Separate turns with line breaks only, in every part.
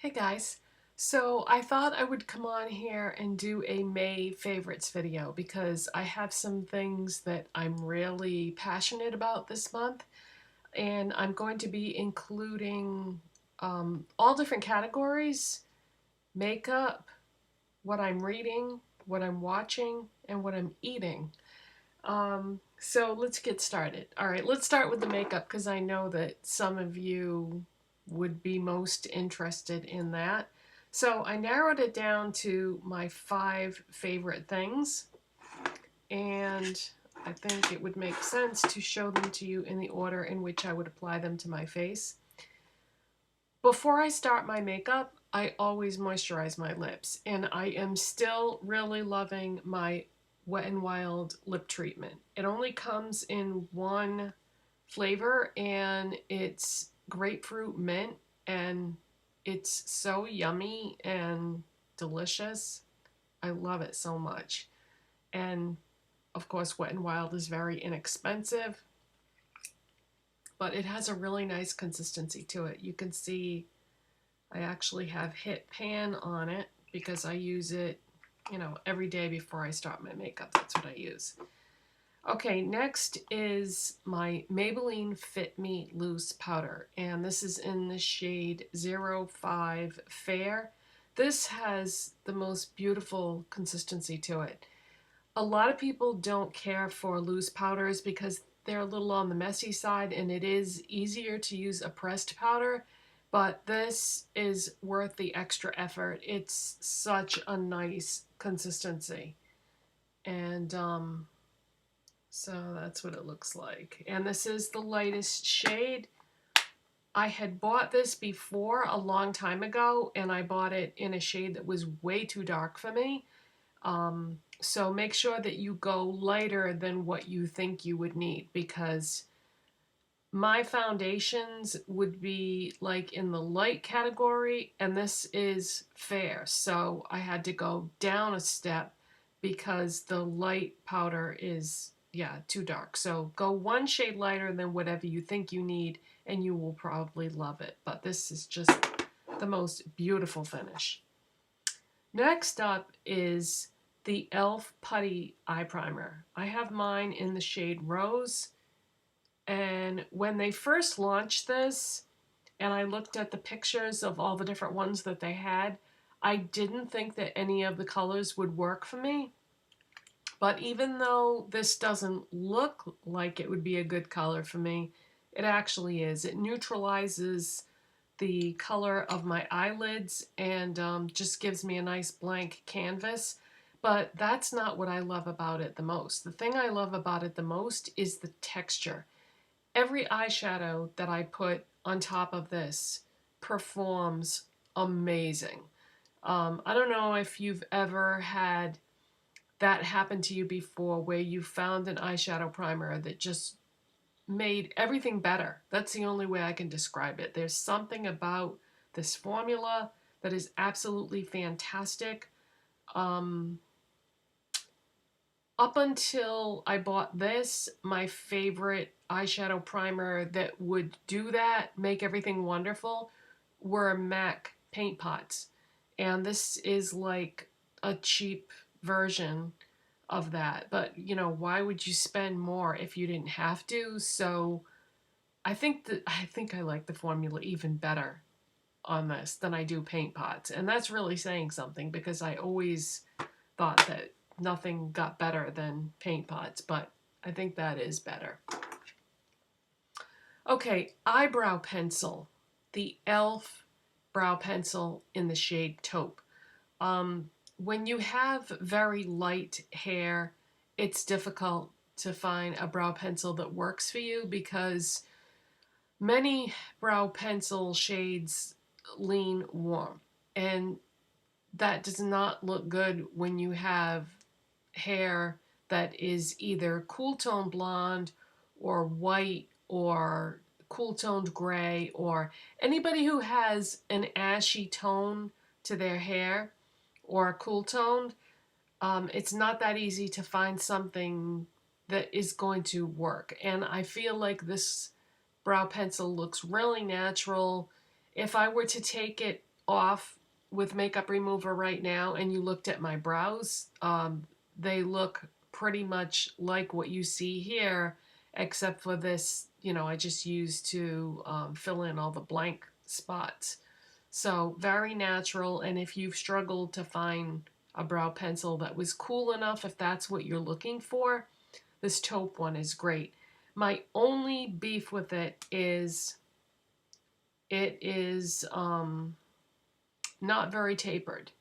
Hey guys, so I thought I would come on here and do a May favorites video because I have some things that I'm really passionate about this month, and I'm going to be including all different categories: makeup, what I'm reading, what I'm watching, and what I'm eating. So let's get started. All right, let's start with the makeup because I know that some of you would be most interested in that. So I narrowed it down to my 5 favorite things, and I think it would make sense to show them to you in the order in which I would apply them to my face. Before I start my makeup, I always moisturize my lips, and I am still really loving my Wet n Wild lip treatment. It only comes in one flavor, and it's grapefruit mint, and it's so yummy and delicious. I love it so much. And of course, Wet n Wild is very inexpensive, but it has a really nice consistency to it. You can see I actually have hit pan on it because I use it, every day before I start my makeup. That's what I use. Okay, next is my Maybelline Fit Me Loose Powder, and this is in the shade 05 Fair. This has the most beautiful consistency to it. A lot of people don't care for loose powders because they're a little on the messy side, and it is easier to use a pressed powder, but this is worth the extra effort. It's such a nice consistency. And so that's what it looks like. And this is the lightest shade. I had bought this before a long time ago, and I bought it in a shade that was way too dark for me. So make sure that you go lighter than what you think you would need, because my foundations would be like in the light category, and this is fair. So I had to go down a step because the light powder is, yeah, too dark. So go one shade lighter than whatever you think you need, and you will probably love it. But this is just the most beautiful finish. Next up is the e.l.f. Putty Eye Primer. I have mine in the shade Rose, and when they first launched this, and I looked at the pictures of all the different ones that they had, I didn't think that any of the colors would work for me. But even though this doesn't look like it would be a good color for me, it actually is. It neutralizes the color of my eyelids and just gives me a nice blank canvas. But that's not what I love about it the most. The thing I love about it the most is the texture. Every eyeshadow that I put on top of this performs amazing. I don't know if you've ever had that happen to you before, where you found an eyeshadow primer that just made everything better. That's the only way I can describe it. There's something about this formula that is absolutely fantastic. Up until I bought this, my favorite eyeshadow primer that would do that, make everything wonderful, were MAC paint pots. And this is like a cheap version of that. But, why would you spend more if you didn't have to? So I think I like the formula even better on this than I do paint pots. And that's really saying something, because I always thought that nothing got better than paint pots, but I think that is better. Okay, eyebrow pencil. The e.l.f. brow pencil in the shade Taupe. When you have very light hair, it's difficult to find a brow pencil that works for you, because many brow pencil shades lean warm, and that does not look good when you have hair that is either cool tone blonde or white or cool toned gray, or anybody who has an ashy tone to their hair or cool toned. It's not that easy to find something that is going to work. And I feel like this brow pencil looks really natural. If I were to take it off with makeup remover right now and you looked at my brows, they look pretty much like what you see here, except for this, you know, I just used to fill in all the blank spots. So very natural, and if you've struggled to find a brow pencil that was cool enough, if that's what you're looking for, this taupe one is great. My only beef with it is not very tapered.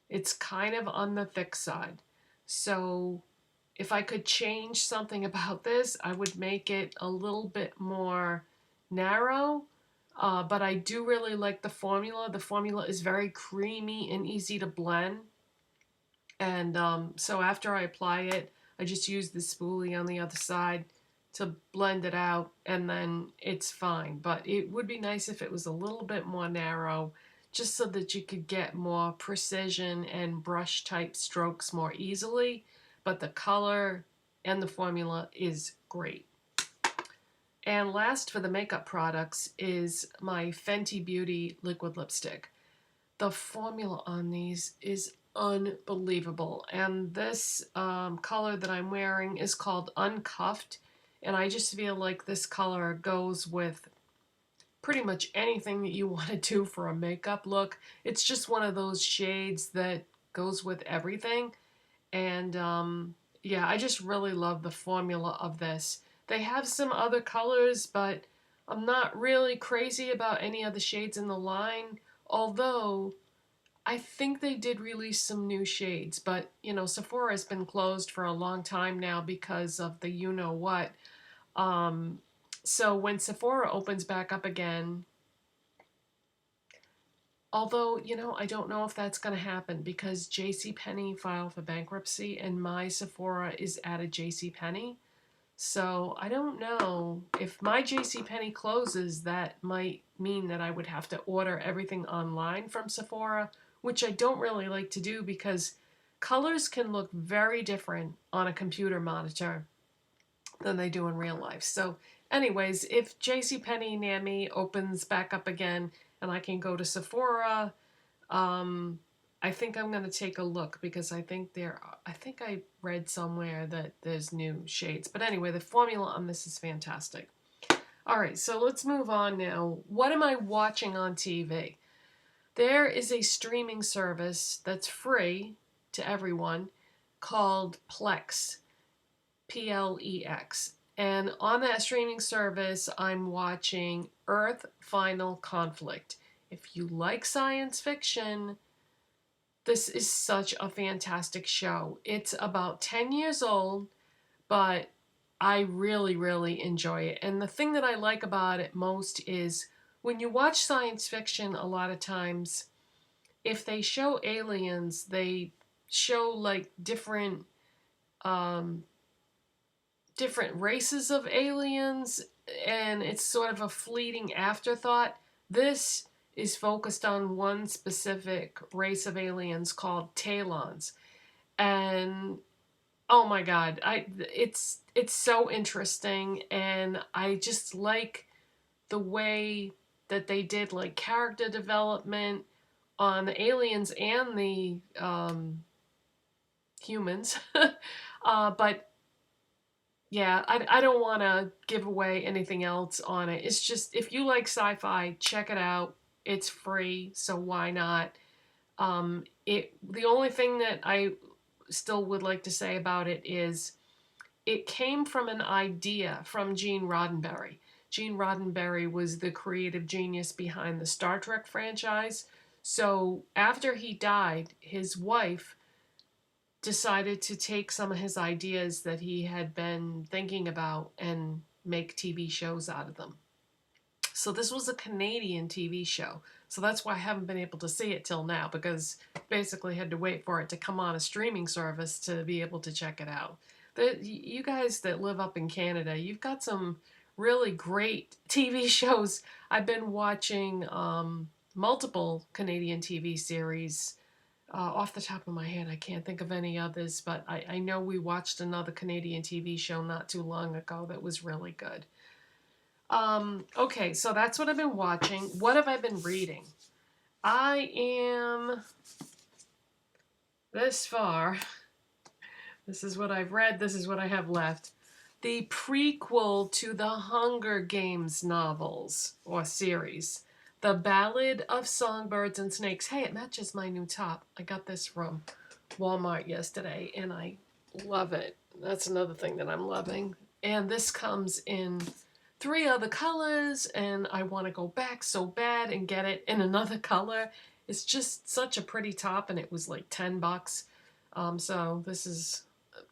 It's kind of on the thick side. So if I could change something about this, I would make it a little bit more narrow. But I do really like the formula. The formula is very creamy and easy to blend. And so after I apply it, I just use the spoolie on the other side to blend it out, and then it's fine. But it would be nice if it was a little bit more narrow, just so that you could get more precision and brush type strokes more easily. But the color and the formula is great. And last for the makeup products is my Fenty Beauty liquid lipstick. The formula on these is unbelievable, and this color that I'm wearing is called Uncuffed, and I just feel like this color goes with pretty much anything that you want to do for a makeup look. It's just one of those shades that goes with everything, and yeah, I just really love the formula of this. They have some other colors, but I'm not really crazy about any of the shades in the line, although I think they did release some new shades, but you know, Sephora has been closed for a long time now because of the you-know-what. So when Sephora opens back up again, although, you know, I don't know if that's going to happen because JCPenney filed for bankruptcy and my Sephora is at a JCPenney. So I don't know if my JCPenney closes, that might mean that I would have to order everything online from Sephora, which I don't really like to do because colors can look very different on a computer monitor than they do in real life. So anyways, if JCPenney near me opens back up again and I can go to Sephora, I think I'm going to take a look because I think I read somewhere that there's new shades. But anyway, the formula on this is fantastic. All right, so let's move on now. What am I watching on TV? There is a streaming service that's free to everyone called Plex, Plex. And on that streaming service, I'm watching Earth Final Conflict. If you like science fiction, this is such a fantastic show. It's about 10 years old, but I really, really enjoy it. And the thing that I like about it most is when you watch science fiction, a lot of times, if they show aliens, they show like different races of aliens, and it's sort of a fleeting afterthought. This is focused on one specific race of aliens called Talons. And oh my god, it's so interesting, and I just like the way that they did like character development on the aliens and the humans. But yeah, I don't want to give away anything else on it. It's just, if you like sci-fi, check it out. It's free, so why not? The only thing that I still would like to say about it is it came from an idea from Gene Roddenberry. Gene Roddenberry was the creative genius behind the Star Trek franchise. So after he died, his wife decided to take some of his ideas that he had been thinking about and make TV shows out of them. So this was a Canadian TV show. So that's why I haven't been able to see it till now, because basically had to wait for it to come on a streaming service to be able to check it out. You guys that live up in Canada, you've got some really great TV shows. I've been watching multiple Canadian TV series. Off the top of my head, I can't think of any others, but I know we watched another Canadian TV show not too long ago that was really good. Okay, so that's what I've been watching. What have I been reading? I am this far. This is what I've read. This is what I have left. The prequel to the Hunger Games novels or series. The Ballad of Songbirds and Snakes. Hey, it matches my new top. I got this from Walmart yesterday and I love it. That's another thing that I'm loving. And this comes in 3 other colors and I want to go back so bad and get it in another color. It's just such a pretty top and it was like 10 bucks. So this is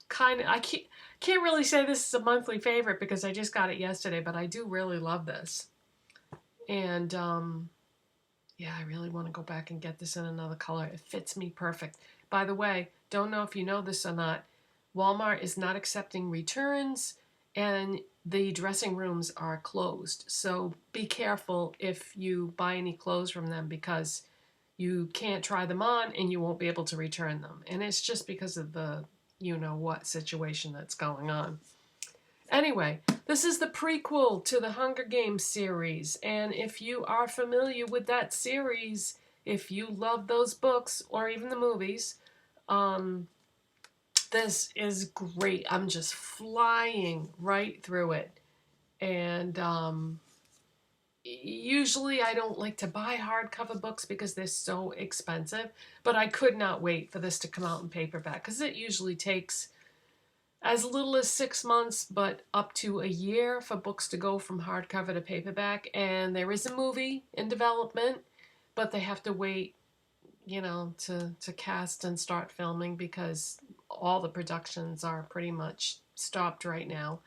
kind of, I can't really say this is a monthly favorite because I just got it yesterday, but I do really love this. And yeah, I really want to go back and get this in another color. It fits me perfect. By the way, don't know if you know this or not, Walmart is not accepting returns and the dressing rooms are closed. So be careful if you buy any clothes from them because you can't try them on and you won't be able to return them. And it's just because of the you-know-what situation that's going on. Anyway, this is the prequel to the Hunger Games series, and if you are familiar with that series, if you love those books or even the movies, this is great. I'm just flying right through it. And usually I don't like to buy hardcover books because they're so expensive, but I could not wait for this to come out in paperback because it usually takes as little as 6 months, but up to a year for books to go from hardcover to paperback. And there is a movie in development, but they have to wait, you know, to cast and start filming because all the productions are pretty much stopped right now.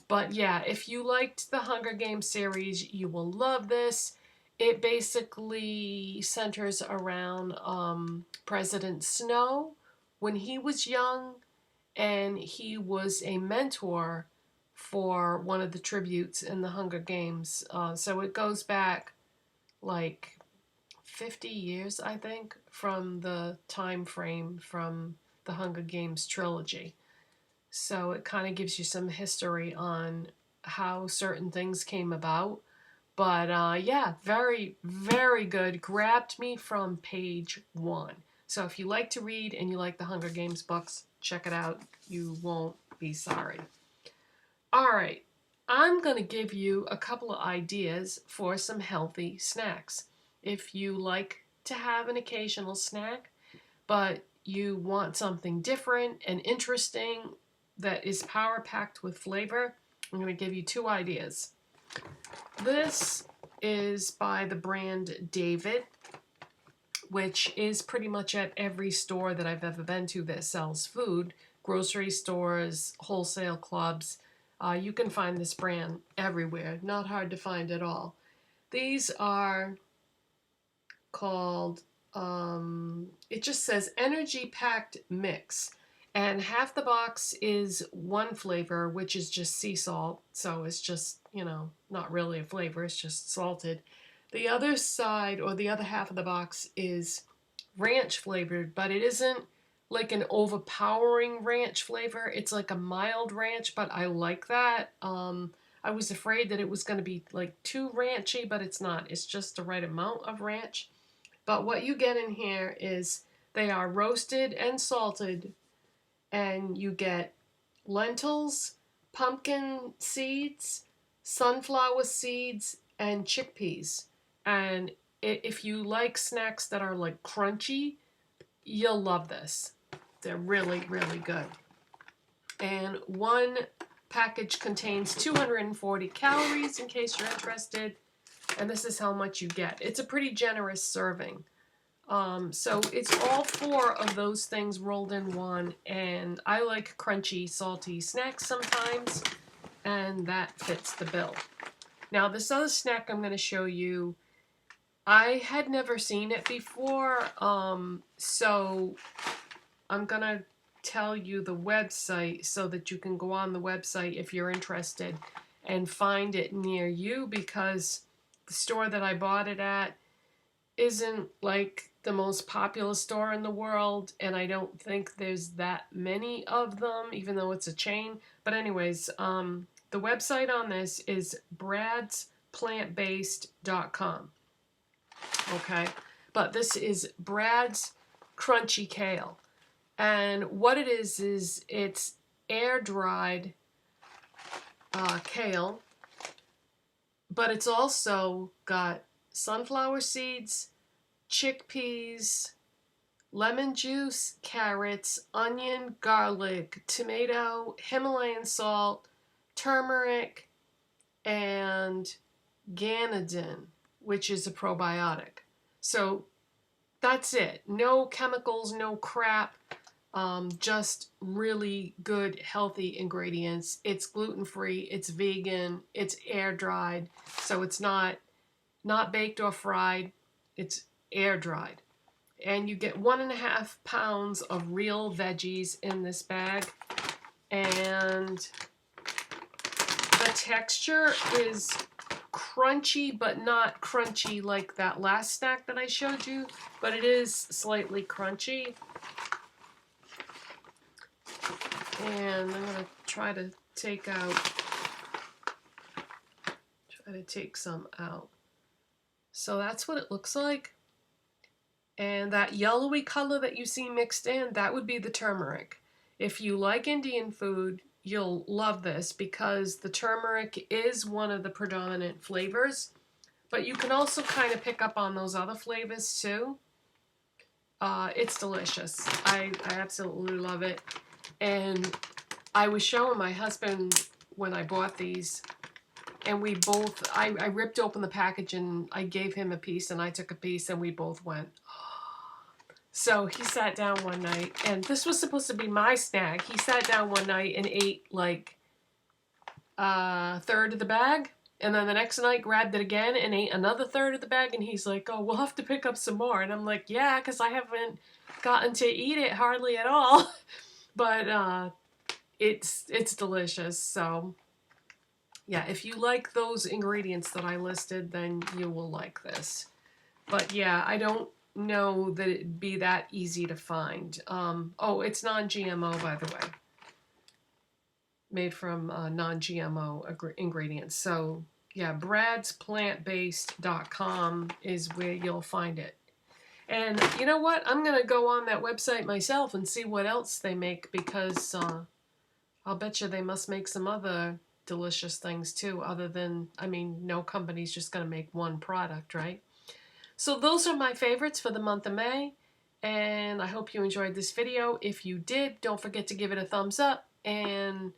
But yeah, if you liked the Hunger Games series, you will love this. It basically centers around President Snow when he was young, and he was a mentor for one of the tributes in the Hunger Games. So it goes back like 50 years, I think, from the time frame from the Hunger Games trilogy. So it kind of gives you some history on how certain things came about. But yeah, very, very good. Grabbed me from page 1. So if you like to read and you like the Hunger Games books, check it out. You won't be sorry. All right, I'm going to give you a couple of ideas for some healthy snacks. If you like to have an occasional snack, but you want something different and interesting that is power-packed with flavor, I'm going to give you 2 ideas. This is by the brand David, which is pretty much at every store that I've ever been to that sells food, grocery stores, wholesale clubs. You can find this brand everywhere, not hard to find at all. These are called, it just says Energy Packed Mix. And half the box is one flavor, which is just sea salt. So it's just, you know, not really a flavor, it's just salted. The other side, or the other half of the box, is ranch flavored, but it isn't like an overpowering ranch flavor. It's like a mild ranch, but I like that. I was afraid that it was going to be like too ranchy, but it's not. It's just the right amount of ranch. But what you get in here is they are roasted and salted, and you get lentils, pumpkin seeds, sunflower seeds, and chickpeas. And if you like snacks that are like crunchy, you'll love this. They're really, really good. And one package contains 240 calories in case you're interested. And this is how much you get. It's a pretty generous serving. So it's all 4 of those things rolled in one, and I like crunchy, salty snacks sometimes, and that fits the bill. Now this other snack I'm going to show you, I had never seen it before, so I'm going to tell you the website so that you can go on the website if you're interested and find it near you, because the store that I bought it at isn't like the most popular store in the world, and I don't think there's that many of them, even though it's a chain. But anyways, the website on this is bradsplantbased.com. Okay, but this is Brad's Crunchy Kale. And what it is it's air-dried kale, but it's also got sunflower seeds, chickpeas, lemon juice, carrots, onion, garlic, tomato, Himalayan salt, turmeric, and ganadin, which is a probiotic. So that's it. No chemicals, no crap. Just really good, healthy ingredients. It's gluten-free, it's vegan, it's air-dried, so it's not baked or fried, it's air-dried. And you get 1.5 pounds of real veggies in this bag. And the texture is crunchy, but not crunchy like that last snack that I showed you, but it is slightly crunchy. And I'm going to try to take some out. So that's what it looks like. And that yellowy color that you see mixed in, that would be the turmeric. If you like Indian food, you'll love this because the turmeric is one of the predominant flavors. But you can also kind of pick up on those other flavors too. It's delicious. I absolutely love it. And I was showing my husband when I bought these, and we both, I ripped open the package and I gave him a piece and I took a piece and we both went, oh. So he sat down one night, and this was supposed to be my snack. He sat down one night and ate like a third of the bag, and then the next night grabbed it again and ate another third of the bag, and he's like, oh, we'll have to pick up some more. And I'm like, yeah, because I haven't gotten to eat it hardly at all. But it's delicious. So yeah, if you like those ingredients that I listed, then you will like this. But yeah, I don't know that it'd be that easy to find. Oh, it's non-GMO, by the way. Made from non-GMO ingredients. So yeah, bradsplantbased.com is where you'll find it. And you know what? I'm going to go on that website myself and see what else they make, because I'll bet you they must make some other delicious things too, other than, I mean, no company's just going to make one product, right? So those are my favorites for the month of May, and I hope you enjoyed this video. If you did, don't forget to give it a thumbs up, and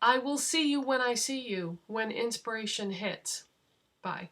I will see you when I see you, when inspiration hits. Bye.